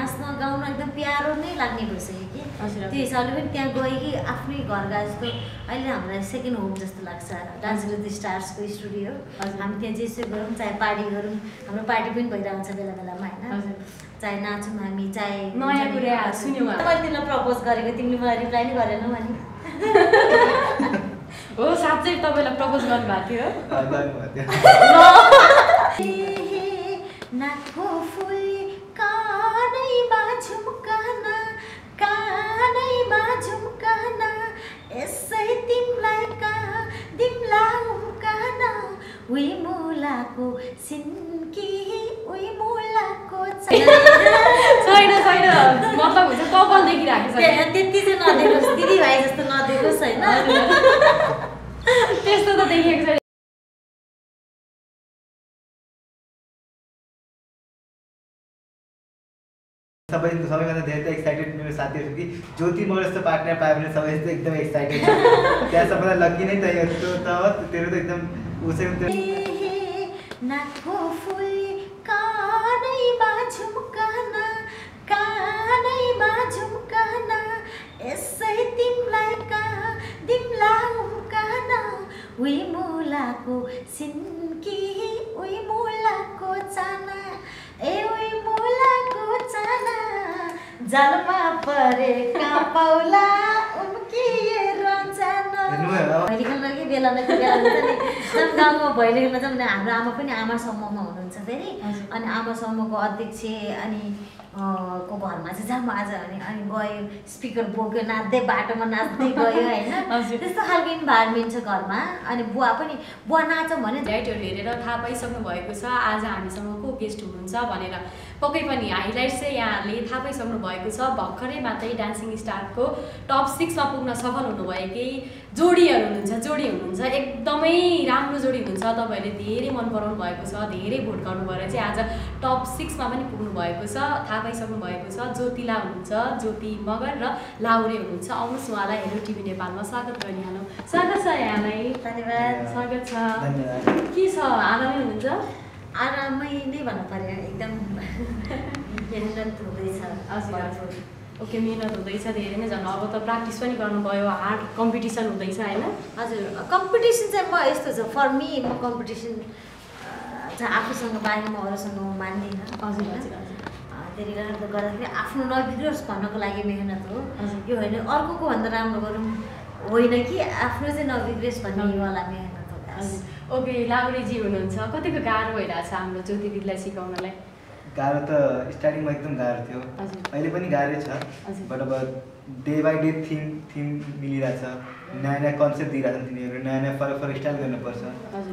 नाच्न गाउन एकदम प्यारो नै लाग्ने भइसक्यो कि त्यो हिसाबले पनि त्यहाँ गयो कि आफ्नै घर गए जस्तो अहिले हामीलाई सेकेन्ड होम जस्तो लाग्छ डान्स विथ द स्टार्सको स्टुडियो हामी त्यहाँ जेसुकै गरौँ चाहे पार्टी गरौँ हाम्रो पार्टी पनि भइरहन्छ बेला बेलामा होइन चाहे नाचौँ हामी चाहे नयाँ कुरा सुन्यौँ मैले तिमीलाई प्रपोज गरेको तिमीले मलाई रिप्लाई नै गरेनौ अनि हो साँच्चै तपाईँलाई प्रपोज गर्नुभएको थियो नाकको फुल कानैमा झुम्कना कानैमा झुम्कना यसै तिमलाई दिमला उम्कना उही मुलाको सिन्की उही मुलाको छैन मतलब हुन्छ कपाल देखिरहेको छ त्यति चाहिँ नदेखोस् दिदी भाइ जस्तो नदेखोस् होइन त्यस्तो त देखिएको छैन सबैभन्दा धेरै त एक्साइटेड मेरो साथीहरू कि ज्योति म जस्तो पार्टनर पायो भने सबै एकदम एक्साइटेड छ त्यहाँ सबैलाई लकी नै त यस्तो त तेरो त एकदम उसै नाकको फुल कानैमा झुम्कना कानैमा झुम्कना यसै तिमलाई दिमला उम्कना उही मुलाको सिन्की उही मुलाको चाना ए उही मुलाको चाना जलमा परेका पाउला उम्किए रञ्जना भैली खेल्न कि बेला हुन्छ नि जब गाउँमा भैली खेल्न जाउँ हाम्रो आमा पनि आमा समूहमा हुनुहुन्छ फेरि अनि आमा समूहको अध्यक्ष अनि को घरमा चाहिँ जाऊँ आज अनि गयो स्पिकर बोक्यो नाच्दै बाटोमा नाच्दै गयो होइन त्यस्तो खालको इन्भाइरोमेन्ट छ घरमा अनि बुवा नाचौँ भने लाइटहरू हेरेर थाहा पाइसक्नु भएको छ आज हामीसँग को गेस्ट हुनुहुन्छ भनेर पक्कै पनि हाइलाइट चाहिँ यहाँले थाहा पाइसक्नु भएको छ भर्खरै मात्रै डान्सिङ स्टारको टप 6 मा पुग्न सफल हुनुभएकै जोडीहरू हुनुहुन्छ एकदमै राम्रो जोडी हुनुहुन्छ तपाईँहरूले धेरै मन पराउनु भएको छ धेरै भोट गर्नु भएर चाहिँ आज टप 6 मा पनि पुग्नु भएको छ थाहा पाइसक्नु भएको छ ज्योतिला हुनुहुन्छ ज्योति मगर र लाउरे हुनुहुन्छ आउनुहोस् उहाँलाई हेलो टिभी नेपालमा स्वागत गरिहालौँ स्वागत छ यहाँलाई धन्यवाद स्वागत छ के छ आरामै हुनुहुन्छ आरामै नै भन्नु पर्यो एकदम मेहनत हुँदैछ ओके मेहनत हुँदैछ धेरै नै झन् अब त प्र्याक्टिस पनि गर्नुभयो हार्ड कम्पिटिसन हुँदैछ होइन हजुर कम्पिटिसन चाहिँ म यस्तो छ फर मी म कम्पिटिसन चाहिँ आफूसँग बाहेक म अरूसँग मान्दिनँ हजुर त्यसले गर्दाखेरि आफ्नो नबिग्रोस् भन्नको लागि मेहनत हो यो होइन अर्कोको भन्दा राम्रो गरौँ होइन कि आफ्नो चाहिँ नबिग्रोस् भन्नेवाला मेहनत हो ओके लाउरेजी हुनुहुन्छ कतिको गाह्रो भइरहेछ हाम्रो ज्योति दिदीलाई सिकाउनलाई गाह्रो त स्टार्टिङमा एकदम गाह्रो थियो अहिले पनि गाह्रै छ बट अब डे बाई डे थिम मिलिरहेछ नयाँ नयाँ कन्सेप्ट दिइरहेछन् तिनीहरू नयाँ फरक स्टाइल गर्नुपर्छ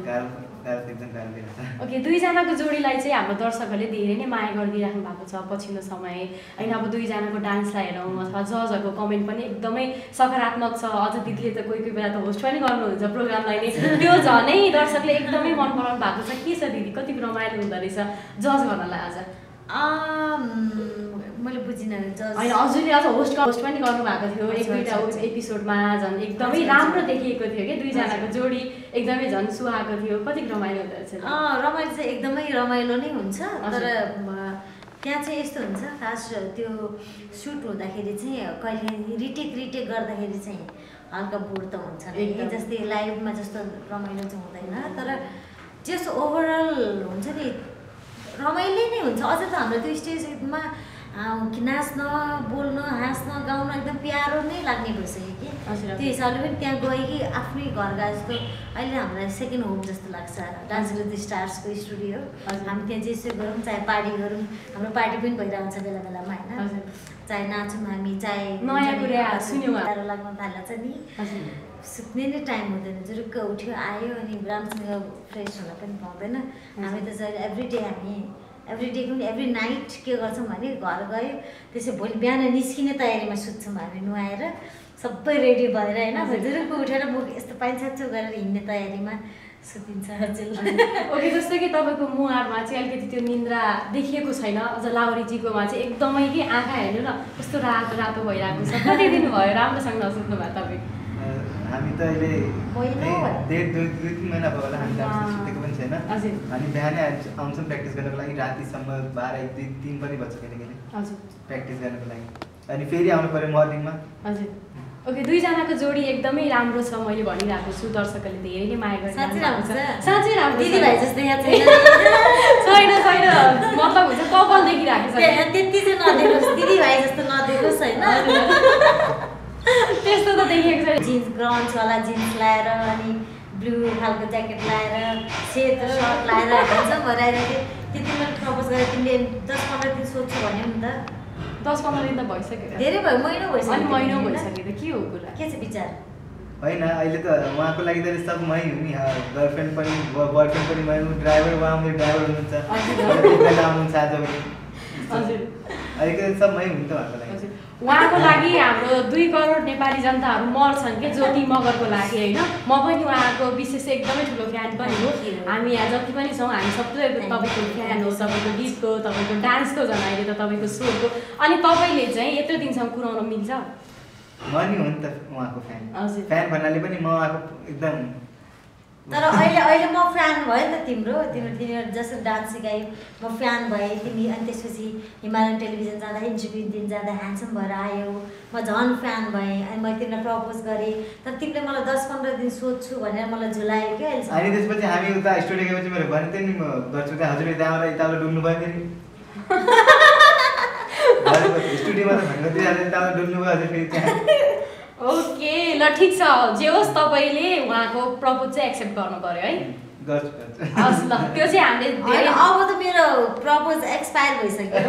गाह्रो एकदम गाह्रो दिइरहेछ ओके दुईजनाको जोडीलाई चाहिँ हाम्रो दर्शकहरूले धेरै नै माया गरिदिइराख्नु भएको छ पछिल्लो समय होइन अब दुईजनाको डान्सलाई हेरौँ अथवा जजहरूको कमेन्ट पनि एकदमै सकारात्मक छ अझ दिदीले त कोही बेला त होस्ट पनि गर्नुहुन्छ प्रोग्रामलाई नै त्यो झनै दर्शकले एकदमै मन पराउनु भएको छ के छ दिदी कति रमाइलो हुँदो रहेछ जज गर्नलाई आज मैले बुझिनँ होइन हजुरले अझ होस्ट पनि गर्नुभएको थियो एक दुईवटा एपिसोडमा झन् एकदमै राम्रो देखिएको थियो कि दुईजनाको जोडी एकदमै झन् सुहाएको थियो कति रमाइलो हुँदो रहेछ रमाइलो चाहिँ एकदमै रमाइलो नै हुन्छ तर त्यहाँ चाहिँ यस्तो हुन्छ खास त्यो सुट हुँदाखेरि चाहिँ कहिले रिटेक गर्दाखेरि चाहिँ हल्का बोर त हुन्छ जस्तै लाइभमा जस्तो रमाइलो चाहिँ हुँदैन तर जस्ट ओभरअल हुन्छ नि रमाइलो नै हुन्छ अझ त हाम्रो त्यो स्टेजमा नाच्न बोल्न हाँस्न गाउन एकदम प्यारो नै लाग्ने भइसक्यो कि त्यो हिसाबले पनि त्यहाँ गयो कि आफ्नै घर गए जस्तो अहिले हामीलाई सेकेन्ड होम जस्तो लाग्छ डान्स विथ द स्टार्सको स्टुडियो हामी त्यहाँ जेसुकै गरौँ चाहे पार्टी गरौँ हाम्रो पार्टी पनि भइरहन्छ बेला बेलामा होइन चाहे नाचौँ हामी चाहे नयाँ कुरा सुन्यौँ लाग्न थाल्छ नि सुत्ने नै टाइम हुँदैन जुरुक्क उठ्यो आयो अनि राम्रोसँग फ्रेस हुन पनि पाउँदैन हामी त जहिले एभ्री डे पनि एभ्री नाइट के गर्छौँ भने घर गयो त्यसै भोलि बिहान निस्किने तयारीमा सुत्छौँ हामी नुहाएर सबै रेडी भएर होइन जुरुक्क उठेर मुख यस्तो पाइन्छ गरेर हिँड्ने तयारीमा सुतिन्छ हजुर ओके जस्तो कि तपाईँको मुहारमा चाहिँ अलिकति त्यो निन्द्रा देखिएको छैन अझ लाउरीजीकोमा चाहिँ एकदमै कि आँखा हेर्नु न कस्तो रातो भइरहेको छ कति दिन भयो राम्रोसँग नसुत्नु भयो तपाईँ हामी त अहिले 2-3 महिना भयो होला हामी डान्स सुतेको पनि छैन हामी बिहानै आउँछौँ प्र्याक्टिस गर्नको लागि रातिसम्म 12-1-2-3 पनि बज्छ कहिले प्र्याक्टिस गर्नको लागि अनि फेरि आउनु पऱ्यो मर्निङमा हजुर ओके दुईजनाको जोडी एकदमै राम्रो छ मैले भनिरहेको छु दर्शकहरूले धेरै नै माया गरिरहेको छ साँच्चै राम्रो दिदीभाइ जस्तै यहाँ छैन छैन मतलब हुन्छ कपाल देखिरहेको छ त्यति चाहिँ नदेखोस् दिदीभाइ जस्तो नदेखोस् होइन त्यस्तो त देखेको छैन जिन्स ग्राउन्डवाला जिन्स लाएर अनि ब्लू खालको ज्याकेट लाएर सेतो सर्ट लाएर हुन्छ भएर त्यति मैले प्रपोज गरेँ तिमीले 10-15 दिन सोध्छु भन्यो नि त 10-15 दिन त भइसक्यो धेरै भयो महिना भइसक्यो अनि महिना भइसक्यो त के हो कुरा के छ विचार होइन अहिले त उहाँको लागि त सब मै हो नि गर्लफ्रेन्ड पनि बोयफ्रेन्ड पनि मै ड्राइभर उहाँ मेरो ड्राइभर हुनुहुन्छ आउनुहुन्छ आज पनि हजुर अलिकति सब मै हुन्छ उहाँको लागि उहाँको लागि हाम्रो 2 करोड नेपाली जनताहरू मर्छन् के ज्योति मगरको लागि होइन म पनि उहाँको विशेष एकदमै ठुलो फ्यान पनि हो हामी यहाँ जति पनि छौँ हामी सबै तपाईँको फ्यान हो तपाईँको गीतको तपाईँको डान्सको झन् अहिले त तपाईँको सोको अनि तपाईँले चाहिँ यत्रो दिनसम्म कुराउन मिल्छ म नि हो नि त उहाँको फ्यान फ्यान भन्नाले पनि म उहाँको एकदम तर अहिले म फ्यान भयो नि त तिमीहरू जसरी डान्स सिकायो म फ्यान भएँ तिमी अनि त्यसपछि हिमालयन टेलिभिजन जाँदा इन्टरभ्यू दिन जाँदा ह्यान्डसम भएर आयो म झन् फ्यान भएँ अनि मैले तिमीलाई प्रपोज गरेँ तर तिमीले मलाई 10-15 दिन सोध्छु भनेर मलाई झुलायो क्या अहिले अनि त्यसपछि हामी उता स्टुडियो गएपछि मेरो भने थिएँ नि म गर्छु त्यहाँ हजुर त्यहाँबाट यताबाट डुल्नु भयो फेरि स्टुडियोमा त भन्नु थियो यताबाट डुल्नु भयो हजुर फेरि त्यहाँ ओके ल ठिक छ जे होस् तपाईँले उहाँको प्रपोज चाहिँ एक्सेप्ट गर्नु पर्यो है गर्छु हस् ल त्यो चाहिँ हामीले अब त मेरो प्रपोज एक्सपायर भइसक्यो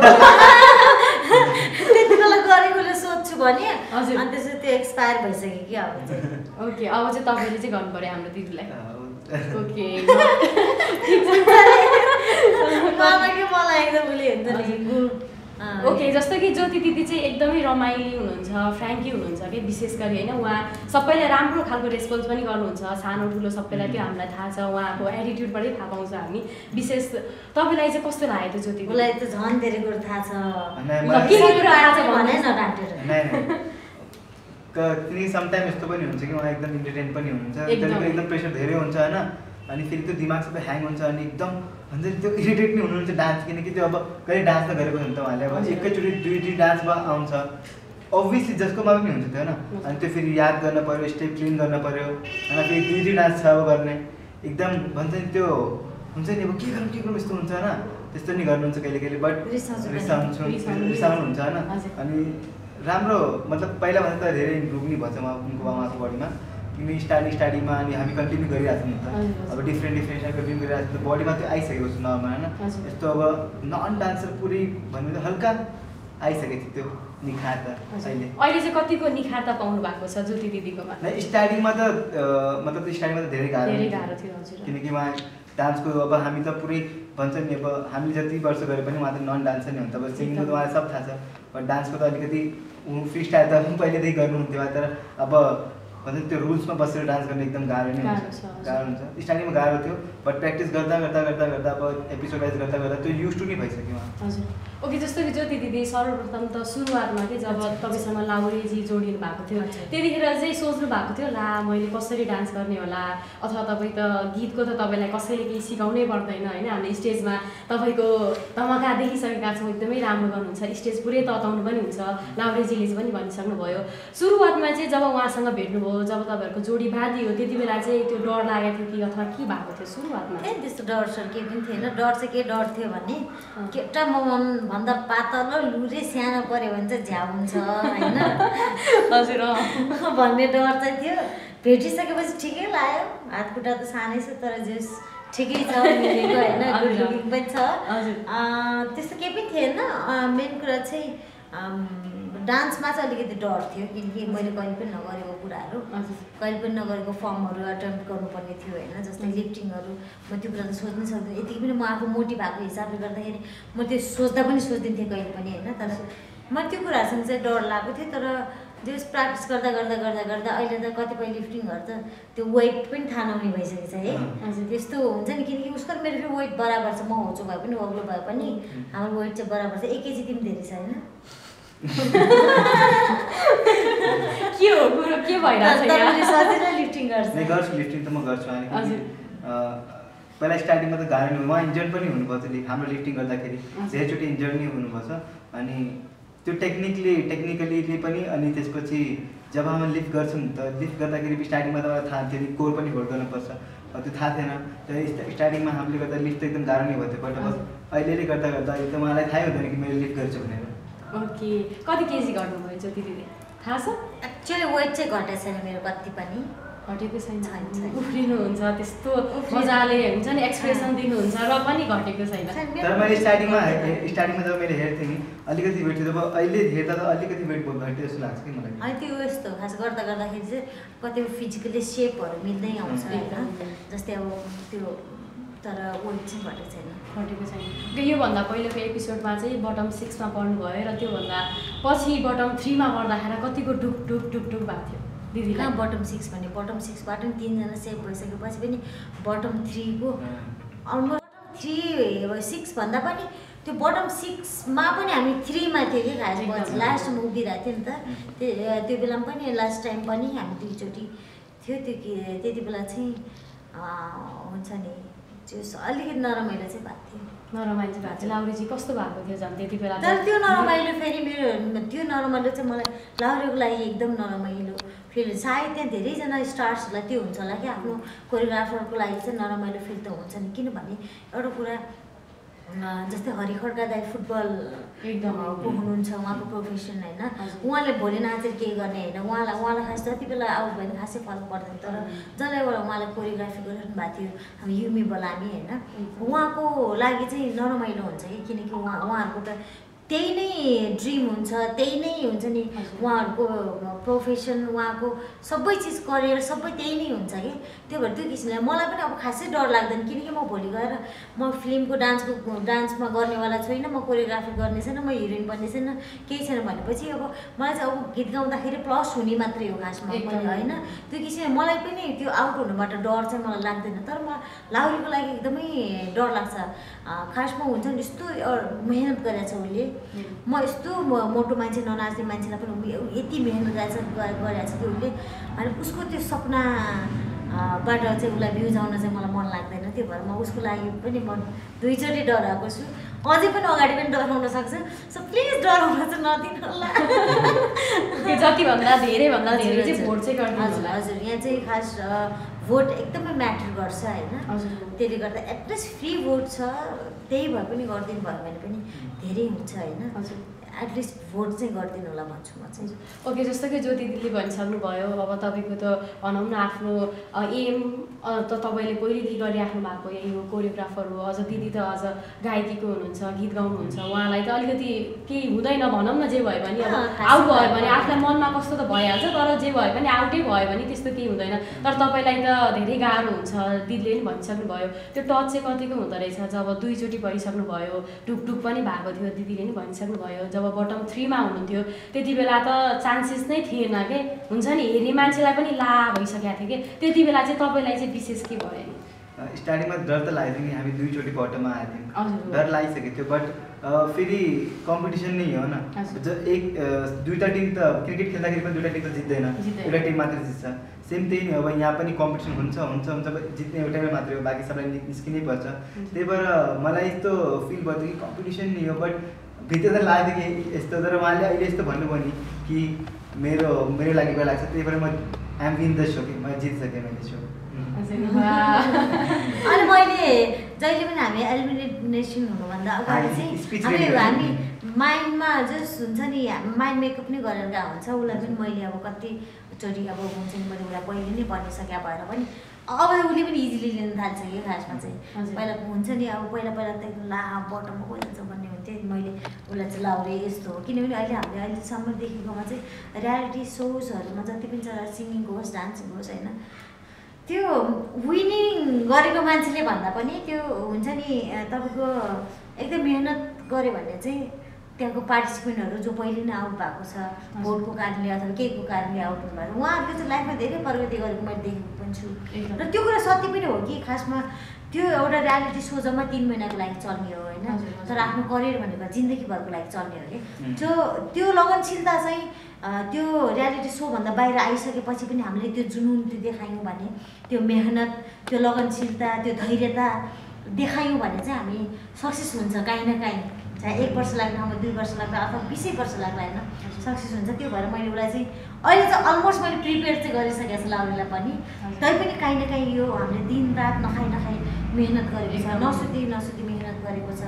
त्यति बेला गरेकोले सोध्छु भने अनि त्यसपछि त्यो एक्सपायर भइसक्यो कि अब चाहिँ ओके अब चाहिँ तपाईँले चाहिँ गर्नु पर्यो हाम्रो दिदीलाई ओके मलाई एकदम उसले हुन्छ नि ओके जस्तो कि ज्योति दिदी चाहिँ एकदमै रमाइली हुनुहुन्छ फ्रेङ्की हुनुहुन्छ कि विशेष गरी होइन उहाँ सबैलाई राम्रो खालको रेस्पोन्स पनि गर्नुहुन्छ सानो ठुलो सबैलाई त्यो हामीलाई थाहा छ उहाँको एटिट्युडबाटै थाहा पाउँछ हामी विशेष तपाईँलाई चाहिँ कस्तो लाग्यो त्यो ज्योति उसलाई त झन् धेरै कुरो थाहा छ के कुरा आज भने न डाक्टर किनकि समटाइम यस्तो पनि हुन्छ कि उहाँ एकदम इन्टरटेन पनि हुनुहुन्छ एकदम प्रेसर धेरै हुन्छ होइन अनि फेरि त्यो दिमाग सबै ह्याङ हुन्छ अनि एकदम भन्छ त्यो इरिटेट नै हुनुहुन्छ डान्स किनकि त्यो अब कहिले डान्स त गरेको हुन्छ उहाँले अब एकैचोटि 2-3 डान्समा आउँछ अभियसली जसकोमा पनि हुन्छ त्यो होइन अनि त्यो फेरि याद गर्न पऱ्यो स्टेप क्लिन गर्न पऱ्यो अनि फेरि 2-3 डान्स छ अब गर्ने एकदम भन्छ नि त्यो हुन्छ नि अब के गरौँ यस्तो हुन्छ होइन त्यस्तो नि गर्नुहुन्छ कहिले बट रिसाउनुहुन्छ होइन अनि राम्रो मतलब पहिलाभन्दा त धेरै इम्प्रुभ नि भन्छ उहाँको बडीमा किनकि स्टार्टिङमा अनि हामी कन्टिन्यू गरिरहेको छौँ नि त अब डिफ्रेन्ट कन्टिन्यू गरिरहेको छौँ बडीमा त्यो आइसकेको छ नर्मल होइन यस्तो अब नन डान्सर पुरै भन्नु त हल्का आइसकेको थियो त्यो निखार त अहिले चाहिँ कतिको निखार त पाउनु भएको छ ज्योति दिदीकोमा स्टार्टिङमा त मतलब स्टार्टिङमा त धेरै गाह्रो थियो हजुर किनकि उहाँ डान्सको अब हामी त पुरै भन्छ नि अब हामीले जति वर्ष गरे पनि उहाँ त नन डान्सर नै हुन्छ अब सिङ्गिङको त उहाँलाई सब थाहा छ बट डान्सको त अलिकति फ्री स्टाइल त पहिलेदेखि गर्नुहुन्थ्यो तर अब भन्छ त्यो रुल्समा बसेर डान्स गर्ने एकदम गाह्रो नै हुन्छ स्टार्टिङमा गाह्रो थियो बट प्र्याक्टिस गर्दा अब एपिसोड वाइज गर्दा त्यो युज टु नै भइसक्यो हजुर ओके जस्तो कि ज्योति दिदी सर्वप्रथम त सुरुवातमा के जब तपाईँसँग लाउरेजी जोडिनु भएको थियो त्यतिखेर चाहिँ सोच्नु भएको थियो ला मैले कसरी डान्स गर्ने होला अथवा तपाईँ त गीतको त तपाईँलाई कसैले केही सिकाउनै पर्दैन होइन हामीले स्टेजमा तपाईँको तमका देखिसकेका छौँ एकदमै राम्रो गर्नुहुन्छ स्टेज पुरै तताउनु पनि हुन्छ लाउरेजीले पनि भनिसक्नुभयो सुरुवातमा चाहिँ जब उहाँसँग भेट्नुभयो जब तपाईँहरूको जोडी बाँधियो त्यति बेला चाहिँ त्यो डर लागेको थियो कि अथवा के भएको थियो सुरुवातमा त्यस्तो डर सर केही पनि थिएन डर चाहिँ के डर थियो भने केटा भन्दा पातलो लुरे सानो पऱ्यो भने चाहिँ झ्याउ हुन्छ होइन हजुर भन्ने डर चाहिँ थियो भेटिसकेपछि ठिकै लाग्यो हात खुट्टा त सानै छ तर जस ठिकै छ मिलेको होइन गुड लुकिङ पनि छ त्यस्तो केही पनि थिएन मेन कुरा चाहिँ डान्समा चाहिँ अलिकति डर थियो किनकि मैले कहिले पनि नगरेको कुराहरू कहिले पनि नगरेको फर्महरू एटेम्प्ट गर्नुपर्ने थियो होइन जस्तै लिफ्टिङहरू म त्यो कुरा त सोच्नै सक्दिनँ यतिकै पनि म आफू मोटी भएको हिसाबले गर्दाखेरि म त्यो सोच्दा पनि सोच्दिन्थेँ कहिले पनि होइन तर म त्यो कुराहरूसँग चाहिँ डर लागेको थियो तर जस प्र्याक्टिस गर्दा अहिले त कतिपय लिफ्टिङहरू त त्यो वेट पनि थाहा नहुने भइसकेको छ है त्यस्तो हुन्छ नि किनकि उसको मेरो फेरि वेट बराबर छ म होचो भए पनि अग्लो भए पनि हाम्रो वेट चाहिँ बराबर छ 1 केजी पनि धेरै छ होइन के हो कुरो के भइरहेछ सजिलो लिफ्टिङ गर्छु लिफ्टिङ त म गर्छु पहिला स्टार्टिङमा त गाह्रो नै उहाँ इन्जर्ड पनि हुनुपर्छ हाम्रो लिफ्टिङ गर्दाखेरि धेरैचोटि इन्जर्ड नै हुनुपर्छ अनि त्यो टेक्निकली पनि अनि त्यसपछि जब हामी लिफ्ट गर्छौँ नि त लिफ्ट गर्दाखेरि स्टार्टिङमा त मलाई थाहा थियो कि कोर पनि होल्ड गर्नुपर्छ त्यो थाहा थिएन तर स्टार्टिङमा हामीले गर्दा लिफ्ट त एकदम गाह्रो नै भयो थियो बट अहिले गर्दा एकदम मलाई थाहै हुँदैन कि मैले लिफ्ट गर्छु भनेर। ओके कति केजी घट्नुभयो ज्योति दिदी थाहा छ? एक्चुअली वेट चाहिँ घटेको छैन मेरो कति पनि घटेको छैन। उफ्रिनुहुन्छ त्यस्तो मजाले हुन्छ नि एक्सप्रेसन दिनुहुन्छ र पनि घटेको छैन। तर मैले स्टार्टिङमा जब मैले हेर्थेँ नि अलिकति वेट थियो, जब अहिले हेर्दा त अलिकति वेट घट्यो जस्तो लाग्छ कि मलाई। अनि त्यो यस्तो खास गर्दाखेरि चाहिँ कति फिजिकली सेपहरू मिल्दै आउँछ होइन, जस्तै अब त्यो तर वेट चाहिँ घटेको छैन। योभन्दा पहिलेको एपिसोडमा चाहिँ बटम 6 मा पढ्नुभयो र त्योभन्दा पछि बटम 3 मा पढ्दाखेरि कतिको डुक भएको थियो दिदी? कहाँ बटम 6 भने बटम 6बाट पनि 3 जना सेभ भइसकेपछि पनि बटम 3 को अलमोस्ट 6 भन्दा पनि त्यो बटम 6 मा पनि हामी 3 मा थियो कि खास लास्टमा उभिरहेको थियो नि त। त्यो बेला पनि लास्ट टाइम पनि हामी दुईचोटि थियो त्यो त्यति बेला चाहिँ हुन्छ नि त्यो अलिकति नरमाइलो चाहिँ भएको थियो। नरमाइलो चाहिँ भएको थियो। लाउरीजी कस्तो भएको थियो झन् त्यति बेला? तर त्यो नरमाइलो फेरि मेरो त्यो नरमाइलो चाहिँ मलाई लाउरीको लागि एकदम नरमाइलो फिल। सायद त्यहाँ धेरैजना स्टार्सहरूलाई त्यो हुन्छ होला कि आफ्नो कोरियोग्राफरको लागि चाहिँ नरमाइलो फिल त हुन्छ नि, किनभने एउटा कुरा जस्तै हरि खड्का दाइ फुटबल एकदम हुनुहुन्छ, उहाँको प्रोफेसन होइन, उहाँले भोलि नाचेर केही गर्ने होइन, उहाँलाई खास जति बेला आउट भयो भने खासै फरक पर्दैन। तर जसलाई उहाँले कोरियोग्राफी गरिरहनु भएको थियो हामी युमी बलामी होइन, उहाँको लागि चाहिँ नरमाइलो हुन्छ कि किनकि उहाँहरूको त त्यही नै ड्रिम हुन्छ, त्यही नै हुन्छ नि उहाँहरूको प्रोफेसन, उहाँको सबै चिज करियर सबै त्यही नै हुन्छ कि। त्यो भएर त्यो किसिमले मलाई पनि अब खासै डर लाग्दैन किनकि म भोलि गएर म फिल्मको डान्समा गर्नेवाला छैन, म कोरियोग्राफी गर्ने छैन, म हिरोइन बन्ने छैन, केही छैन भनेपछि अब मलाई चाहिँ अब गीत गाउँदाखेरि प्लस हुने मात्रै हो खासमा मैले होइन। त्यो किसिमले मलाई पनि त्यो आउट हुनुबाट डर चाहिँ मलाई लाग्दैन। तर मलाई लाउरीको लागि एकदमै डर लाग्छ। खासमा हुन्छ नि यस्तो मेहनत गरेको छ उसले, म यस्तो मोटो मान्छे ननाच्ने मान्छेलाई पनि यति मेहनत गरेको छ कि उसले, अनि उसको त्यो सपना बाट चाहिँ उसलाई भ्युज आउन चाहिँ मलाई मन लाग्दैन। त्यो भएर म उसको लागि पनि म दुईचोटि डराएको छु, अझै पनि अगाडि पनि डराउन सक्छ। सो प्लिज डराउन चाहिँ नदिनु होला। जतिभन्दा धेरैभन्दा धेरै चाहिँ भोट चाहिँ गर्नु होला। हजुर यहाँ चाहिँ खास भोट एकदमै म्याटर गर्छ होइन, त्यसले गर्दा एटलिस्ट फ्री भोट छ त्यही भए पनि गरिदिनु भयो भने पनि धेरै हुन्छ होइन। एटलिस्ट भोट चाहिँ गरिदिनु होला भन्छु म चाहिँ। ओके जस्तो कि ज्योति दिदीले भनिसक्नुभयो अब तपाईँको त भनौँ न आफ्नो एम त तपाईँले पहिलेदेखि गरिराख्नु भएको यही हो, कोरियोग्राफर हो, अझ दिदी त अझ गायकीको हुनुहुन्छ, गीत गाउनुहुन्छ, उहाँलाई त अलिकति केही हुँदैन भनौँ न, जे भयो भने अब आउट भयो भने आफूलाई मनमा कस्तो त भइहाल्छ, तर जे भयो भने आउटै भयो भने त्यस्तो केही हुँदैन। तर तपाईँलाई त धेरै गाह्रो हुन्छ, दिदीले पनि भनिसक्नुभयो त्यो टच चाहिँ कतिको हुँदो रहेछ। जब दुईचोटि गरिसक्नुभयो ढुकढुक पनि भएको थियो, दिदीले पनि भनिसक्नुभयो जब बटम 3 मा हुनुहुन्थ्यो त्यति बेला त चान्सेस नै थिएन के, हुन्छ नि हेर्ने मान्छेलाई पनि ला भइसकेको थियो कि, त्यति बेला चाहिँ तपाईँलाई चाहिँ विशेष के भयो नि? स्टार्टिङमा डर त लाग्थ्यो नि, हामी दुईचोटि बटममा आएको थियौँ, डर लागिसकेको थियो। बट फेरि कम्पिटिसन नै हो न, दुईवटा टिम त क्रिकेट खेल्दाखेरि पनि दुईवटा टिम त जित्दैन, एउटा टिम मात्रै जित्छ। सेम त्यही नै अब यहाँ पनि कम्पिटिसन हुन्छ जित्ने एउटैमा मात्रै हो, बाँकी सबैलाई निस्किनै पर्छ। त्यही भएर मलाई यस्तो फिल भयो कि कम्पिटिसन नै हो, बट भित्र त लाग्थ्यो कि यस्तो, तर उहाँले अहिले यस्तो भन्नुभयो नि कि मेरो लागि भएर लाग्छ, त्यही भएर म आइएम विन द सो कि म जितिसकेँ मैले सो। अनि मैले जहिले पनि हामी एलिमिनेसन हुनुभन्दा अगाडि चाहिँ हामी माइन्डमा जस्ट हुन्छ नि माइन्ड मेकअप नै गरेर गएको हुन्छ। उसलाई पनि मैले अब कतिचोटि अब हुन्छ नि मैले उसलाई पहिले नै भनिसके भएर पनि अब उसले पनि इजिली लिन थाल्छ कि खासमा चाहिँ। पहिला हुन्छ नि अब पहिला त ला बटममा गइ जान्छ भन्ने हुन्थ्यो, मैले उसलाई चाहिँ लाउरे यस्तो हो। किनभने अहिले हामीले अहिलेसम्म देखेकोमा चाहिँ रियालिटी सोजहरूमा जति पनि छ सिङ्गिङको होस् डान्सिङ होस् होइन, त्यो विनिङ गरेको मान्छेले भन्दा पनि त्यो हुन्छ नि तपाईँको एकदम मेहनत गऱ्यो भने चाहिँ त्यहाँको पार्टिसिपेन्टहरू जो पहिले नै आउट भएको छ भोटको कारणले अथवा केहीको कारणले आउट हुनुभएको, उहाँहरूले चाहिँ लाइफमा धेरै प्रगति गरेको मैले देखेको पनि छु। र त्यो कुरा सत्य पनि हो कि खासमा त्यो एउटा रियालिटी सो जम्मा 3 महिनाको लागि चल्ने हो होइन, तर आफ्नो करियर भनेको जिन्दगीभरको लागि चल्ने हो कि। त्यो लगनशीलता चाहिँ त्यो रियालिटी सोभन्दा बाहिर आइसकेपछि पनि हामीले त्यो जुनुन त्यो देखायौँ भने, त्यो मेहनत त्यो लगनशीलता त्यो धैर्यता देखायौँ भने चाहिँ हामी सक्सेस हुन्छ काहीँ न काहीँ चाहे 1 वर्ष लाग्ला ठाउँमा 2 वर्ष लाग्ला अथवा 20 वर्ष लाग्ला होइन सक्सेस हुन्छ। त्यो भएर मैले उसलाई चाहिँ अहिले चाहिँ अलमोस्ट मैले प्रिपेयर चाहिँ गरिसकेको छु लाउरीलाई पनि। तैपनि काहीँ न काहीँ यो हामीले दिनरात नखाइ मेहनत गरेको छ, नसुती मेहनत गरेको छ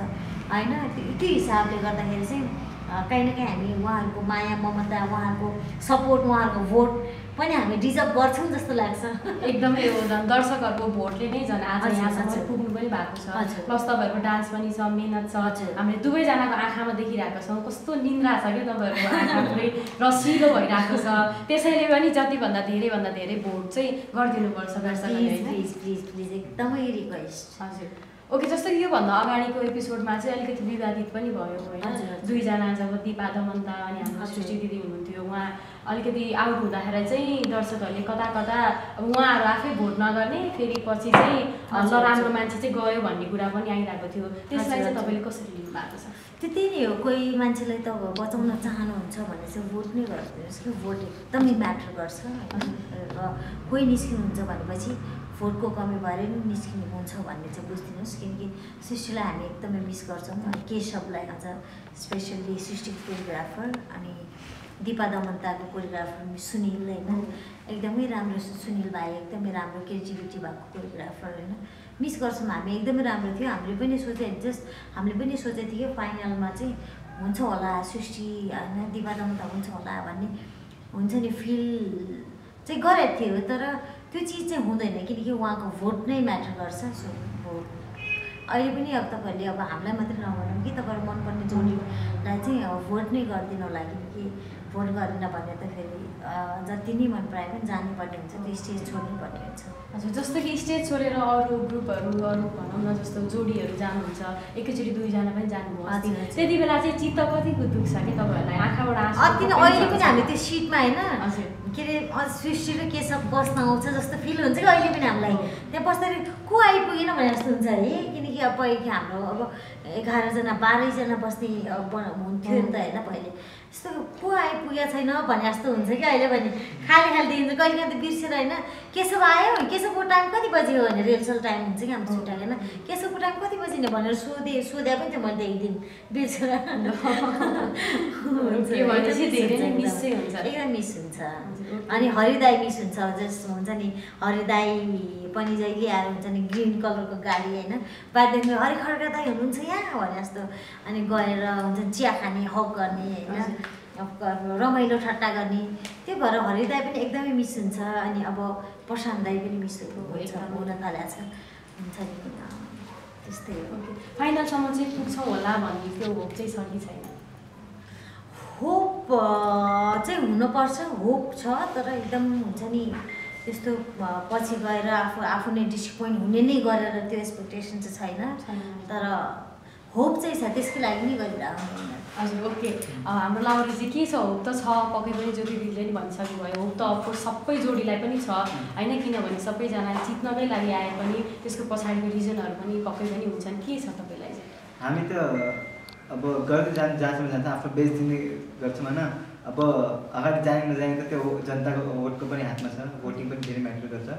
होइन। त्यो हिसाबले गर्दाखेरि चाहिँ काहीँ न काहीँ हामी उहाँहरूको माया ममता, उहाँहरूको सपोर्ट, उहाँहरूको भोट पनि हामी डिजर्भ गर्छौँ जस्तो लाग्छ। एकदमै हो, दर्शकहरूको भोटले नै झन् आज यहाँसम्म पुग्नु पनि भएको छ। प्लस तपाईँहरूको डान्स पनि छ, मेहनत छ, हामीले दुवैजनाको आँखामा देखिरहेको छौँ कस्तो निन्द्रा छ क्या तपाईँहरूको आँखा पुरै रसिलो भइरहेको छ। त्यसैले पनि जतिभन्दा धेरै भोट चाहिँ गरिदिनुपर्छ दर्शकहरूले। प्लिज प्लिज प्लिज एकदमै रिक्वेस्ट। हजुर ओके, जस्तो कि योभन्दा अगाडिको एपिसोडमा चाहिँ अलिकति विवादित पनि भयो होइन। दुईजना जब दिपा दमन्ता अनि हाम्रो सृष्टि दिदी हुनुहुन्थ्यो, उहाँ अलिकति आउट हुँदाखेरि चाहिँ दर्शकहरूले कता उहाँहरू आफै भोट नगर्ने, फेरि पछि चाहिँ नराम्रो मान्छे चाहिँ गयो भन्ने कुरा पनि आइरहेको थियो। त्यसलाई चाहिँ तपाईँले कसरी लिनु भएको छ? त्यति नै हो, कोही मान्छेलाई त बचाउन चाहनुहुन्छ भने चाहिँ भोट नै गरिदिनुहोस् कि भोट एकदमै म्याटर गर्छ। र कोही निस्किनुहुन्छ भनेपछि भोटको कमी भएर नि निस्किनु हुन्छ भन्ने चाहिँ बुझिदिनुहोस्। किनकि सृष्टिलाई हामी एकदमै मिस गर्छौँ। अनि केशवलाई अझ स्पेसल्ली सृष्टिको कोरियोग्राफर अनि दिपा दमन्ताको कोरियोग्राफर सुनिल होइन, एकदमै राम्रो सुनिल भाइ, एकदमै राम्रो क्रिएटिभिटी भएको कोरियोग्राफर होइन, मिस गर्छौँ हामी। एकदमै राम्रो थियो। हामीले पनि सोचेको थियो कि फाइनलमा चाहिँ हुन्छ होला सृष्टि होइन, दिपा दमन्ता हुन्छ होला भन्ने हुन्छ नि फिल चाहिँ गरेको थियो। तर त्यो चिज चाहिँ हुँदैन किनकि उहाँको भोट नै म्याटर गर्छ। सो भोट अहिले पनि अब तपाईँहरूले अब हामीलाई मात्रै नभनौँ कि तपाईँहरू मनपर्ने जोडीलाई चाहिँ भोट नै गरिदिनु होला। किनकि भोट गरेन भने त फेरि जति नै मन पराए पनि जानुपर्ने हुन्छ, त्यो स्टेज छोड्नुपर्ने हुन्छ। हजुर जस्तो कि स्टेज छोडेर अरू ग्रुपहरू अरू भनौँ न जस्तो जोडीहरू जानुहुन्छ, एकैचोटि दुईजना पनि जानुभयो, त्यति बेला चाहिँ चित्त कतिको दुख्छ कि तपाईँहरूलाई आँखाबाट आँसु? अति नै अहिले पनि हामी त्यो सिटमा होइन के अरे सृष्टि र केशव बस्न आउँछ जस्तो फिल हुन्छ कि अहिले पनि हामीलाई। त्यहाँ बस्दाखेरि को आइपुगेन भने जस्तो हुन्छ है। किनकि अब पहिले हाम्रो अब 11जना 12जना बस्ने हुन्थ्यो नि त होइन पहिले, यस्तो को आइपुगेको छैन भने जस्तो हुन्छ कि अहिले पनि खाली देखिन्छ। कहिले काहीँ त बिर्सेर होइन केशव आयो, केशवको टाइम कति बजी हो भने रिहर्सल टाइम हुन्छ कि हाम्रो छुट्टा होइन, केशवको टाइम कति बजी नै भनेर सोधे पनि थियो मैले एक दिन बिर्सेर। एकदम मिस हुन्छ। अनि हरिदाई मिस हुन्छ, जस्तो हुन्छ नि हरिदाई पनि जहिले आएर हुन्छ नि ग्रिन कलरको गाडी होइन, बाहिरदेखि हरि खड्का दाई हुनुहुन्छ यहाँ भने जस्तो, अनि गएर हुन्छ चिया खाने हक गर्ने होइन, रमाइलो ठट्टा गर्ने। त्यही भएर हरिदाई पनि एकदमै मिस हुन्छ। अनि अब प्रशान्त दाई पनि मिस हुन थालेको छ हुन्छ नि, त्यस्तै हो। फाइनलसम्म चाहिँ पुग्छौँ होला भन्ने त्यो होप चाहिँ छ कि छैन? होप चाहिँ हुनुपर्छ, होप छ, तर एकदम हुन्छ नि त्यस्तो पछि गएर आफू नै डिसपोइन्ट हुने नै गरेर त्यो एक्सपेक्टेसन चाहिँ छैन। तर होप चाहिँ छ, त्यसको लागि नै गरिरहेको। हजुर ओके, हाम्रो लाउरी चाहिँ के छ? होप त छ, पक्कै पनि ज्योति दिदीले नि भनिसक्नु भयो। होप त अफकोर्स सबै जोडीलाई पनि छ होइन, किनभने सबैजना जित्नकै लागि आए पनि त्यसको पछाडिको रिजनहरू पनि पक्कै पनि हुन्छन्। के छ तपाईँलाई चाहिँ? हामी त अब गर्दै जहाँसम्म जान्छ आफ्नो बेस्ट दिने गर्छौँ होइन। अब अगाडि जाने नजानेको त्यो जनताको भोटको पनि हातमा छ, भोटिङ पनि धेरै म्याटर गर्छ।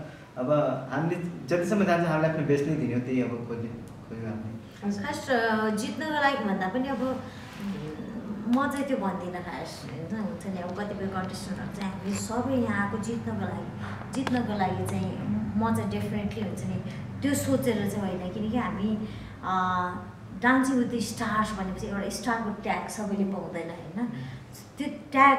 अब हामीले जतिसम्म जान्छ हामीलाई आफ्नो बेस्ट नै दिने हो, त्यही अब खोज्यो हामीले। खास जित्नको लागि भन्दा पनि अब म चाहिँ त्यो भन्दिनँ खास हुन्छ नि। अब कतिपय कन्टेस्टेन्टहरू चाहिँ हामी सबै यहाँ आएको जित्नको लागि चाहिँ म चाहिँ डेफिनेटली हुन्छ नि त्यो सोचेर चाहिँ होइन। किनकि हामी डान्सिङ विथ द स्टार्स भनेपछि एउटा स्टारको ट्याग सबैले पाउँदैन होइन। त्यो ट्याग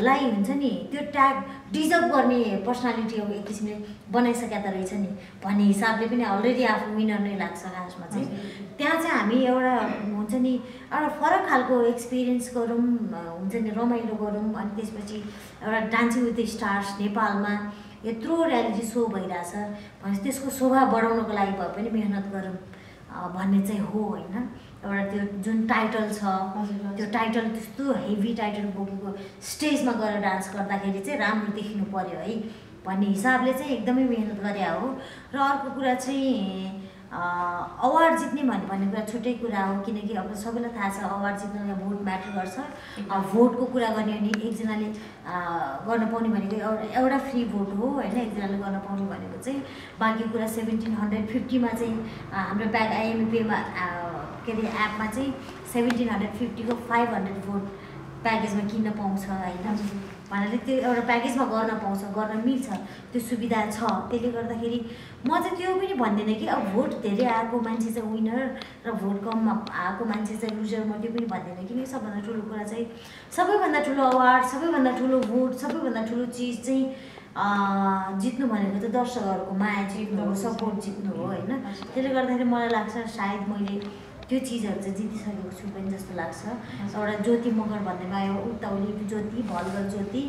लाई हुन्छ नि, त्यो ट्याग डिजर्भ गर्ने पर्सनालिटी अब एक किसिमले बनाइसकेका त रहेछ नि भन्ने हिसाबले पनि अलरेडी आफू विनर नै लाग्छ खासमा चाहिँ। त्यहाँ चाहिँ हामी एउटा हुन्छ नि एउटा फरक खालको एक्सपिरियन्स गरौँ, हुन्छ नि रमाइलो गरौँ। अनि त्यसपछि एउटा डान्सिङ विथ द स्टार्स नेपालमा यत्रो रियालिटी सो भइरहेछ भने त्यसको शोभा बढाउनको लागि भए पनि मेहनत गरौँ भन्ने चाहिँ हो होइन। एउटा त्यो जुन टाइटल छ त्यो टाइटल त्यस्तो हेभी टाइटल बोकेको स्टेजमा गएर डान्स गर्दाखेरि चाहिँ राम्रो देखिनु पर्यो है भन्ने हिसाबले चाहिँ एकदमै मेहनत गरे हो। र अर्को कुरा चाहिँ अवार्ड जित्ने भन्ने कुरा छुट्टै कुरा हो। किनकि अब सबैलाई थाहा छ अवार्ड जित्नलाई भोट म्याटर गर्छ। भोटको कुरा गर्ने भने एकजनाले गर्न पाउने भनेको एउटा फ्री भोट हो होइन, एकजनाले गर्न पाउने भनेको चाहिँ। बाँकी कुरा 1750 मा चाहिँ हाम्रो ब्याक आइएमपीमा के अरे एपमा चाहिँ 1750 को 500 भोट प्याकेजमा किन्न पाउँछ होइन भन्नाले त्यो एउटा प्याकेजमा गर्न पाउँछ, गर्न मिल्छ, त्यो सुविधा छ। त्यसले गर्दाखेरि म चाहिँ त्यो पनि भन्दिनँ कि अब भोट धेरै आएको मान्छे चाहिँ विनर र भोट कम आएको मान्छे चाहिँ लुजर, म त्यो पनि भन्दिनँ। किनकि सबभन्दा ठुलो कुरा चाहिँ सबैभन्दा ठुलो अवार्ड, सबैभन्दा ठुलो भोट, सबैभन्दा ठुलो चिज चाहिँ जित्नु भनेको चाहिँ दर्शकहरूको माया जित्नु हो, सपोर्ट जित्नु हो होइन। त्यसले गर्दाखेरि मलाई लाग्छ सायद मैले त्यो चिजहरू चाहिँ जितिसकेको छु पनि जस्तो लाग्छ। एउटा ज्योति मगर भन्नेमा यो उत्ताउली ज्योति, भलगर ज्योति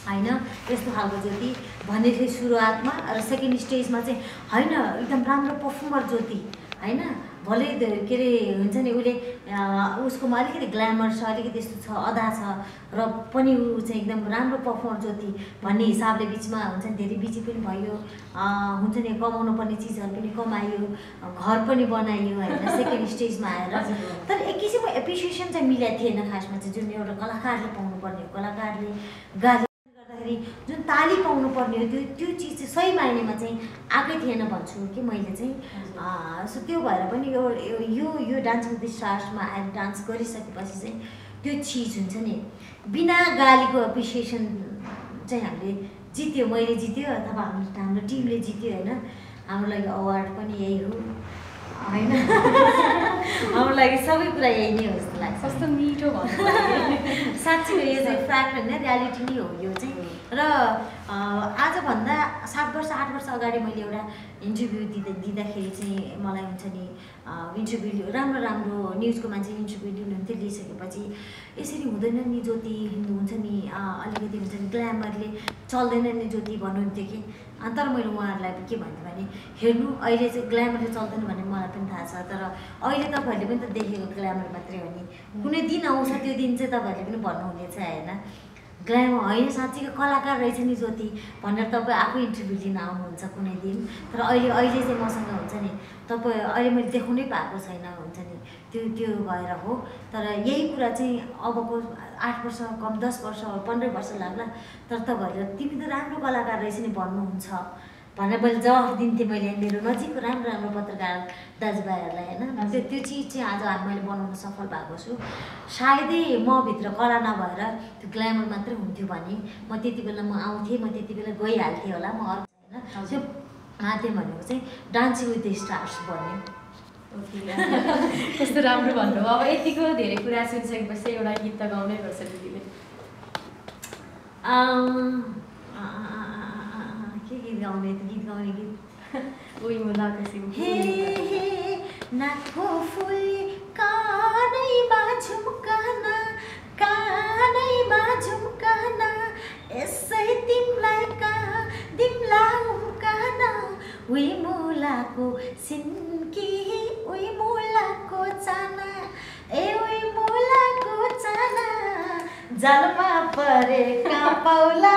होइन, यस्तो खालको ज्योति भन्ने थियो सुरुवातमा। र सेकेन्ड स्टेजमा चाहिँ होइन एकदम राम्रो पर्फर्मर ज्योति होइन, भले के अरे हुन्छ नि उसले उसकोमा अलिकति ग्ल्यामर छ, अलिकति यस्तो छ, अदा छ र पनि ऊ चाहिँ एकदम राम्रो पर्फर्मर ज्योति भन्ने हिसाबले बिचमा हुन्छ नि धेरै बिजी पनि भयो, हुन्छ नि कमाउनु पर्ने चिजहरू पनि कमायो, घर पनि बनाइयो होइन सेकेन्ड स्टेजमा आएर। तर एक किसिमको एप्रिसिएसन चाहिँ मिलेको थिएन खासमा चाहिँ, जुन एउटा कलाकारले पाउनुपर्ने, कलाकारले गाली गर्दाखेरि जुन ताली पाउनुपर्ने हो त्यो चिज चाहिँ सही मायनेमा चाहिँ आएकै थिएन भन्छु कि मैले चाहिँ। सो त्यो भएर पनि यो डान्सिङ विथ स्टार्समा आएर डान्स गरिसकेपछि चाहिँ त्यो चिज हुन्छ नि बिना गालीको एप्रिसिएसन चाहिँ हामीले जित्यो, मैले जित्यो अथवा हाम्रो टिमले जित्यो होइन। हाम्रो लागि अवार्ड पनि यही हो होइन, हाम्रो लागि सबै कुरा यही नै हो जस्तो लाग्छ। कस्तो मिठो भन्नु साँच्चीको यो चाहिँ फ्याक्ट होइन, रियालिटी नै हो यो चाहिँ। र आजभन्दा 7 वर्ष 8 वर्ष अगाडि मैले एउटा इन्टरभ्यू दिँदाखेरि चाहिँ मलाई हुन्छ नि इन्टरभ्यू राम्रो न्युजको मान्छे इन्टरभ्यू लिनुहुन्थ्यो, लिइसकेपछि यसरी हुँदैन नि ज्योति, हुन्छ नि अलिकति हुन्छ नि ग्ल्यामरले चल्दैन नि ज्योति भन्नुहुन्थ्यो कि। तर मैले उहाँहरूलाई के भन्थेँ भने हेर्नु अहिले चाहिँ ग्ल्यामरले चल्दैन भन्ने मलाई पनि थाहा छ, तर अहिले तपाईँहरूले पनि त देखेको ग्ल्यामर मात्रै हो नि, कुनै दिन आउँछ त्यो दिन चाहिँ तपाईँहरूले पनि भन्नुहुनेछ होइन ग्ल्यामर होइन साँच्चीको कलाकार रहेछ नि ज्योति भनेर तपाईँ आफै इन्टरभ्यू लिन आउनुहुन्छ कुनै दिन। तर अहिले चाहिँ मसँग हुन्छ नि तपाईँ अहिले मैले देखाउनै पाएको छैन हुन्छ नि त्यो भएर हो। तर यही कुरा चाहिँ अबको 8 वर्ष कम 10 वर्ष 15 वर्ष लाग्ला, तर तपाईँहरूले तिमी त राम्रो कलाकार रहेछ नि भन्नुहुन्छ भनेर मैले जवाफ दिन्थेँ मैले मेरो नजिकको राम्रो पत्रकार दाजुभाइहरूलाई होइन। त्यो चिज चाहिँ आज मैले बनाउन सफल भएको छु। सायदै म भित्र कला नभएर त्यो ग्ल्यामर मात्रै हुन्थ्यो भने म त्यति बेला म आउँथेँ, म त्यति बेला गइहाल्थेँ होला, म अर्को होइन। त्यो माध्यम भनेको चाहिँ डान्सिङ विथ द स्टार्स भन्यो। कस्तो राम्रो भन्नुभयो। अब यतिको धेरै कुरा सुनिसकेपछि एउटा गीत त गाउनै पर्छ दिदीले। के गीत गाउने गीत उही मुलाको सिम हे नाकको फुल कानैमा झुम्काना, कानैमा झुम्काना, यसै तिमलाई दिमला उम्काना, उही मुलाको सिन्की उही मुलाको चाना, ए उही मुलाको चाना, जलमा परेका पाउला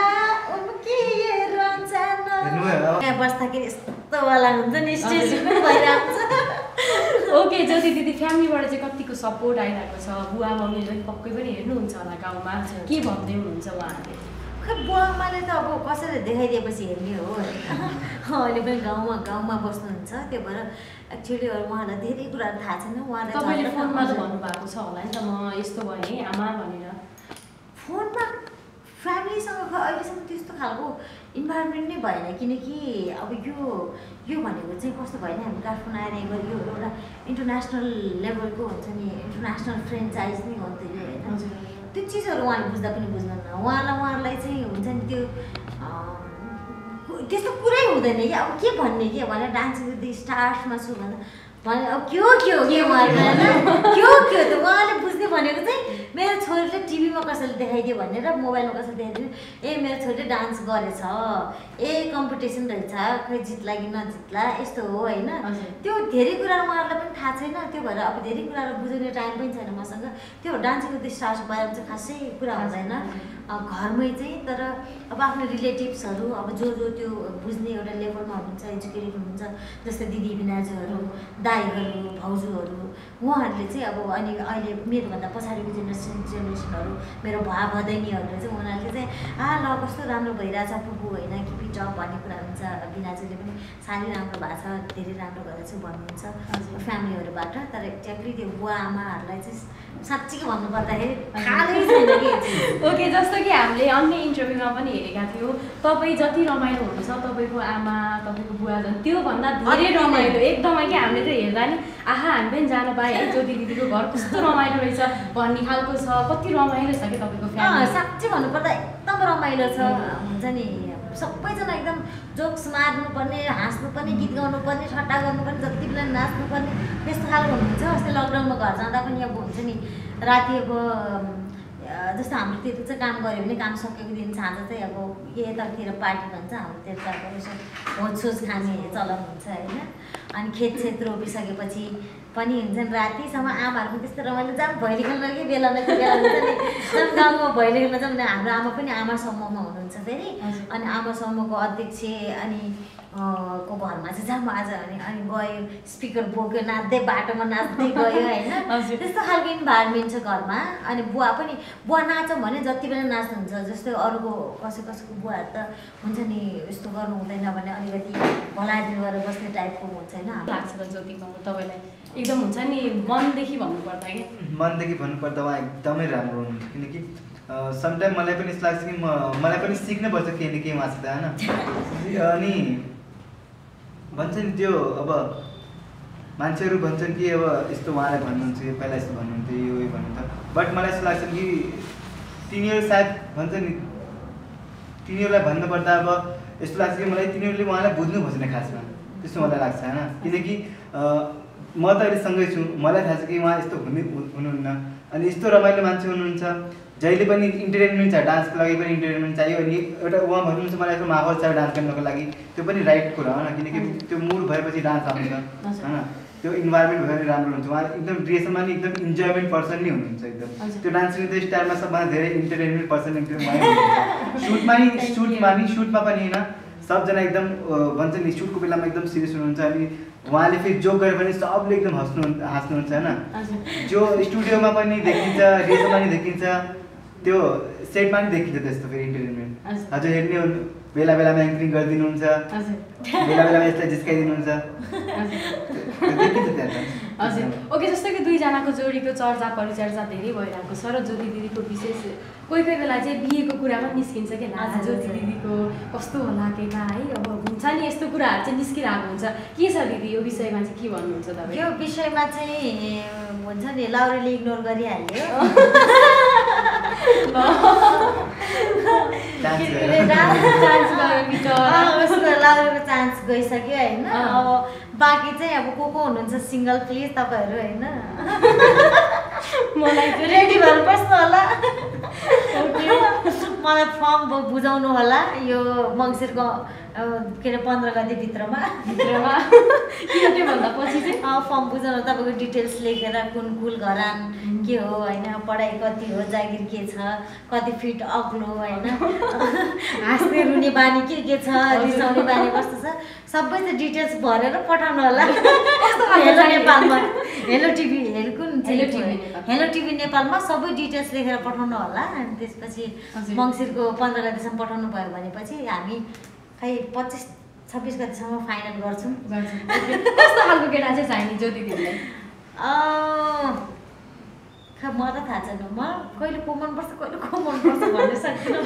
उम्किए रञ्जना। यहाँ बस्दाखेरि यस्तो वाला हुन्छ नि स्टेज पनि भइरहेको छ। ओके ज्योति दिदी फ्यामिलीबाट चाहिँ कतिको सपोर्ट आइरहेको छ? बुवा मम्मीले पनि पक्कै पनि हेर्नुहुन्छ होला गाउँमा, के भन्दै हुनुहुन्छ उहाँहरूले? खै बुवा आमाले त अब कसैले देखाइदिएपछि हेर्ने हो अहिले पनि गाउँमा बस्नुहुन्छ, त्यो भएर एक्चुअली उहाँलाई धेरै कुराहरू थाहा छैन। उहाँलाई तपाईँले फोनमा त भन्नुभएको छ होला नि त म यस्तो भएँ आमा भनेर। फोनमा फ्यामिलीसँग अहिलेसम्म त्यस्तो खालको इन्भाइरोमेन्ट नै भएन, किनकि अब यो भनेको चाहिँ कस्तो भएन, हामी काठमाडौँ आएर यो एउटा इन्टरनेसनल लेभलको हुन्छ नि इन्टरनेसनल फ्रेन्चाइज नै हो त्यो होइन। त्यो चिजहरू उहाँले बुझ्दा पनि बुझ्दैन, उहाँहरूलाई चाहिँ हुन्छ नि त्यो त्यस्तो कुरै हुँदैन कि अब के भन्ने कि भने डान्सिङ विथ द स्टार्समा छु भने अब के हो उहाँहरूले होइन के त उहाँले बुझ्ने भनेको चाहिँ मेरो छोरीले टिभीमा कसैले देखाइदियो भने र मोबाइलमा कसैले देखाइदियो ए मेरो छोरीले डान्स गरेछ, ए कम्पिटिसन रहेछ, खै जित्ला कि नजित्ला यस्तो हो होइन। त्यो धेरै कुराहरू उहाँहरूलाई पनि थाहा छैन, त्यो भएर अब धेरै कुराहरू बुझाउने टाइम पनि छैन मसँग। त्यो डान्सिङ विथ द स्टार्सको बारेमा चाहिँ खासै कुरा हुँदैन घरमै चाहिँ। तर अब आफ्नो रिलेटिभ्सहरू अब जो त्यो बुझ्ने एउटा लेभलमा हुनुहुन्छ, एजुकेटेड हुनुहुन्छ, जस्तै दिदी बिनाजुहरू, दाइहरू, भाउजूहरू, उहाँहरूले चाहिँ अब अनि अहिले मेरोभन्दा पछाडिको जेनेरेसन जेनेरेसनहरू मेरो भदैनीहरूले चाहिँ उनीहरूले चाहिँ ल कस्तो राम्रो भइरहेछ पुगु होइन किप अप भन्ने कुरा हुन्छ। बिनाजुले पनि साह्रै राम्रो भएको छ, धेरै राम्रो गरेको छु भन्नुहुन्छ फ्यामिलीहरूबाट। तर एक्ज्याक्टली त्यो बुवा आमाहरूलाई चाहिँ साँच्चीकै भन्नुपर्दाखेरि थाहै छैन कि। ओके, जस्तो कि हामीले अन्य इन्टरभ्यूमा पनि हेरेका थियौँ, तपाईँ जति रमाइलो हुनुहुन्छ तपाईँको आमा तपाईँको बुवा झन् त्योभन्दा धेरै रमाइलो एकदमै कि हामीले त हेर्दा नि आहा हामी पनि जानु पाएँ है ज्योति दिदीको घर कस्तो रमाइलो रहेछ भन्ने खालको छ। कति रमाइलो छ कि तपाईँको फ्यामिली? साँच्चै भन्नुपर्दा एकदम रमाइलो छ। हुन्छ नि सबैजना एकदम जोक्स मार्नुपर्ने, हाँस्नुपर्ने, गीत गाउनुपर्ने, ठट्टा गर्नुपर्ने, जति बेला नाच्नुपर्ने त्यस्तो खालको हुनुहुन्छ। अस्ति लकडाउनमा घर जाँदा पनि अब हुन्छ नि राति अब जस्तो हाम्रो त्यति चाहिँ काम गऱ्यो भने काम सकेको दिन साँझ चाहिँ अब यतातिर पार्टी भन्छ, हाम्रो त्यता अब यसो भोजसोज खाने चलन हुन्छ होइन। अनि खेत क्षेत्र रोपिसकेपछि पनि हुन्छ नि रातिसम्म आमाहरूको त्यस्तो रमाइलो जाम भैली खेल्न कि बेला न बेला हुन्छ नि जाम गाउँमा भैली खेल्न जाम। हाम्रो आमा पनि आमा समूहमा हुनुहुन्छ फेरि, अनि आमा समूहको अध्यक्ष अनि को घरमा चाहिँ जाम आज अनि गयो स्पिकर बोक्यो नाच्दै बाटोमा नाच्दै गयो होइन। त्यस्तो खालको इन्भाइरोमेन्ट छ घरमा। अनि बुवा पनि बुवा नाचौँ भने जति बेला नाच्नुहुन्छ। जस्तै अरूको कसैको बुवाहरू त हुन्छ नि यस्तो गर्नु हुँदैन भने अलिकति भलाइदिनु गरेर बस्ने टाइपको हुन्छ होइन। लाग्छ त ज्योतिको तपाईँलाई एकदम हुन्छ नि मनदेखि भन्नुपर्दा कि मनदेखि भन्नुपर्दा उहाँ एकदमै राम्रो हुनुहुन्छ। किनकि समटाइम मलाई पनि यस्तो लाग्छ कि मलाई पनि सिक्नुपर्छ केही न केही उहाँसित होइन। अनि भन्छ नि त्यो अब मान्छेहरू भन्छन् कि अब यस्तो उहाँलाई भन्नुहुन्छ यो पहिला यस्तो भन्नुहुन्थ्यो यो भन्नुहुन्छ। बट मलाई यस्तो लाग्छ कि तिनीहरू सायद भन्छ नि तिनीहरूलाई भन्नुपर्दा अब यस्तो लाग्छ कि मलाई तिनीहरूले उहाँलाई बुझ्नु खोज्ने खासमा त्यस्तो मलाई लाग्छ होइन। किनकि म त अहिले सँगै छु, मलाई थाहा छ कि उहाँ यस्तो हुनुहुन्न। अनि यस्तो रमाइलो मान्छे हुनुहुन्छ जहिले पनि इन्टरटेनमेन्ट छ, डान्सको लागि पनि इन्टरटेनमेन्ट चाहियो। अनि एउटा उहाँ भन्नुहुन्छ मलाई यस्तो माहौल छ डान्स गर्नको लागि, त्यो पनि राइट कुरा हो न। किनकि त्यो मुड भएपछि डान्स आउँछ होइन, त्यो इन्भाइरोमेन्ट भयो भने राम्रो हुन्छ। उहाँ एकदम ड्रेसमा नि एकदम इन्जोयमेन्ट पर्सन नै हुनुहुन्छ एकदम। त्यो डान्सिङ त्यो स्टाइलमा सबभन्दा धेरै इन्टरटेनमेन्ट पर्सन एकदम उहाँ हुनुहुन्छ। सुटमा पनि होइन सबजना एकदम भन्छ नि सुटको बेलामा एकदम सिरियस हुनुहुन्छ। अनि उहाँले फेरि जोक गरे पनि सबले एकदम हाँस्नुहुन्छ होइन। जो स्टुडियोमा पनि देखिन्छ, रिल्समा पनि देखिन्छ, त्यो सेटमा पनि देखिन्छ त्यस्तो फेरि इन्टरटेनमेन्ट। हजुर हेर्ने हो बेला बेलामा एङ्करिङ गरिदिनुहुन्छ, बेला बेलामा यसलाई जिस्काइदिनुहुन्छ, देखिन्छ त्यहाँ। हजुर ओके, जस्तो कि दुईजनाको जोडीको चर्चा परिचर्चा धेरै भइरहेको छ र ज्योति दिदीको विशेष कोही कोही बेला चाहिँ बिहेको कुरा पनि निस्किन्छ कि ज्योति दिदीको कस्तो होला केटा है। अब हुन्छ नि यस्तो कुराहरू चाहिँ निस्किरहेको हुन्छ। के छ दिदी यो विषयमा चाहिँ के भन्नुहुन्छ तपाईँ? यो विषयमा चाहिँ हुन्छ नि लाउरीले इग्नोर गरिहाल्यो। लाउरीको चान्स गइसक्यो होइन। अब बाँकी चाहिँ अब को हुनुहुन्छ सिङ्गल प्लिज तपाईँहरू होइन मलाई चाहिँ रेडी भएर बस्नु होला। मलाई फर्म बुझाउनु होला यो मङ्सिरको के अरे 15 गतिभित्रमा किन त्योभन्दा पछि चाहिँ फर्म बुझाउनु तपाईँको डिटेल्स लेखेर कुन कुल घरान के हो होइन, पढाइ कति हो, जागिर के छ, कति फिट अग्लो होइन, हाँस्ने रुने बानी के छ, रिसाउने बानी कस्तो छ, सबै चाहिँ डिटेल्स भरेर पठाउनु होला। हेलो नेपालमा हेलो टिभी नेपालमा सबै डिटेल्स लेखेर पठाउनु होला। अनि त्यसपछि मङ्सिरको 15 गतिसम्म पठाउनु भयो भनेपछि हामी खै 25-26 गतिसम्म फाइनल गर्छौँ। कस्तो खालको केटा चाहिँ चाहिने ज्योति दिदीलाई? मलाई थाहा छैन, म कहिले को मनपर्छ कहिले को मनपर्छ भन्नु सक्दिनँ।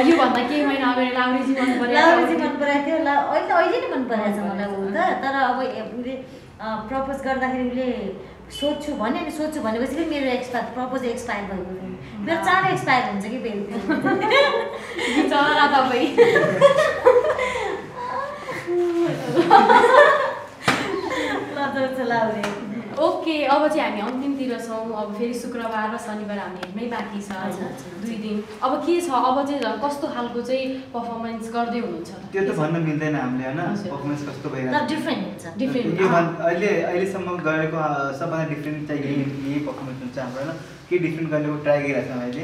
योभन्दा केही महिना अगाडि लाउरीजी मन परेको थियो, अहिले नै मन परेको छ मलाई ऊ त। तर अब उसले प्रपोज गर्दाखेरि उसले सोध्छु भने अनि सोध्छु भनेपछि फेरि मेरो प्रपोज एक्सपायर भएको थियो। मेरो चाँडो एक्सपायर हुन्छ कि फेरि बिचरा तपाईँ। लाउरे ओके, अब चाहिँ हामी अन्तिमतिर छौँ। अब फेरि शुक्रबार र शनिबार हामी हेर्नै बाँकी छ 2 दिन। अब के छ अब चाहिँ कस्तो खालको चाहिँ पर्फर्मेन्स गर्दै हुनुहुन्छ? त्यो त भन्न मिल्दैन हामीले होइन, पर्फर्मेन्स कस्तो भइरहेको डिफ्रेन्ट हुन्छ। अहिलेसम्म गरेको सबभन्दा डिफ्रेन्ट चाहिँ यही पर्फर्मेन्स हुन्छ हाम्रो होइन। के डिफ्रेन्ट गर्नेको ट्राई गरिरहेको छौँ अहिले।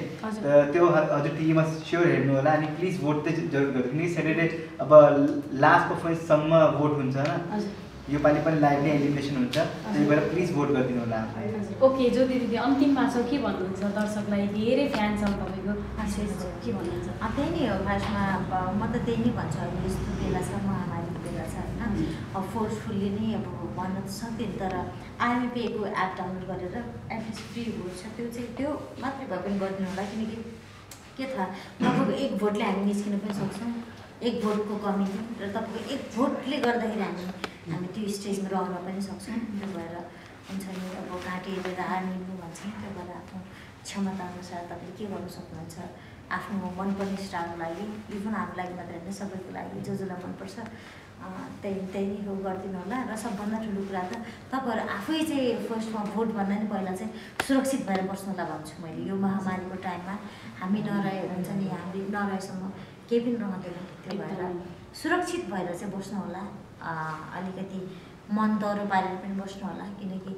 त्यो हजुर टिभीमा स्योर हेर्नु होला। अनि प्लिज भोट चाहिँ जरुर गर्नु, किनकि स्याटरडे अब लास्ट पर्फर्मेन्ससम्म भोट हुन्छ होइन। योपालि पनि लाइभली एलिमिनेसन हुन्छ, त्यही भएर प्लिज भोट गरिदिनु होला आफूलाई। ओके ज्योति दिदी अन्तिममा चाहिँ के भन्नुहुन्छ दर्शकलाई? धेरै फ्यान छ तपाईँको, के भन्नुहुन्छ? त्यही नै हो फर्स्टमा। म त त्यही नै भन्छु, अहिले यस्तो बेला छ, महामारीको बेला छ होइन, अब फोर्सफुल्ली नै अब भन्न त सक्दैन, तर आरबिपीको एप डाउनलोड गरेर एटलिस्ट फ्री भोट छ त्यो मात्रै भए पनि गरिदिनु होला। किनकि के थाहा, तपाईँको एक भोटले हामी निस्किन पनि सक्छौँ, एक भोटको कमी र तपाईँको एक भोटले गर्दाखेरि हामी त्यो स्टेजमा रहन पनि सक्छौँ। त्यो भएर हुन्छ नि, अब घाँटी हेरेर हार निल्नु भन्छ नि, त्यो भएर आफ्नो क्षमताअनुसार तपाईँले के गर्नु सक्नुहुन्छ आफ्नो मनपर्ने स्टारको लागि, इभन हाम्रो लागि मात्रै होइन सबैको लागि, जसलाई मनपर्छ त्यही नै हो गरिदिनु होला। र सबभन्दा ठुलो कुरा त तपाईँहरू आफै चाहिँ फर्स्टमा भोट भन्दा नि पहिला चाहिँ सुरक्षित भएर बस्नु होला भन्छु मैले। यो महामारीको टाइममा हामी नरहे हुन्छ नि, हामी नरहेसम्म केही पनि रहँदैन, त्यो भएर सुरक्षित भएर चाहिँ बस्नु होला। अलिकति मन दह्रो पारेर पनि बस्नु होला, किनकि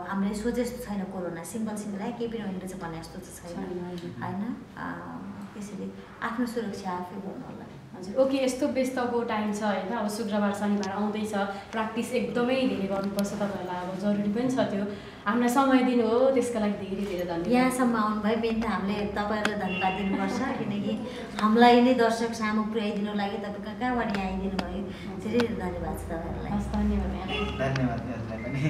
हामीले सोचे जस्तो छैन कोरोना, सिम्पल केही पनि होइन रहेछ भने जस्तो चाहिँ छैन होइन। त्यसैले आफ्नो सुरक्षा आफै गर्नु होला। हजुर ओके, यस्तो व्यस्तको टाइम छ होइन, अब शुक्रबार शनिबार आउँदैछ, प्र्याक्टिस एकदमै धेरै गर्नुपर्छ तपाईँहरूलाई, अब जरुरी पनि छ त्यो। हामीलाई समय दिनु हो त्यसको लागि धेरै धेरै धन्यवाद। यहाँसम्म आउनुभयो बेन त हामीले तपाईँहरूलाई धन्यवाद दिनुपर्छ, किनकि हामीलाई नै दर्शक सामु पुर्याइदिनु लागि तपाईँ कहाँबाट यहाँ आइदिनु भयो, धेरै धेरै धन्यवाद छ तपाईँहरूलाई। हस् धन्यवाद। धन्यवाद यहाँलाई पनि।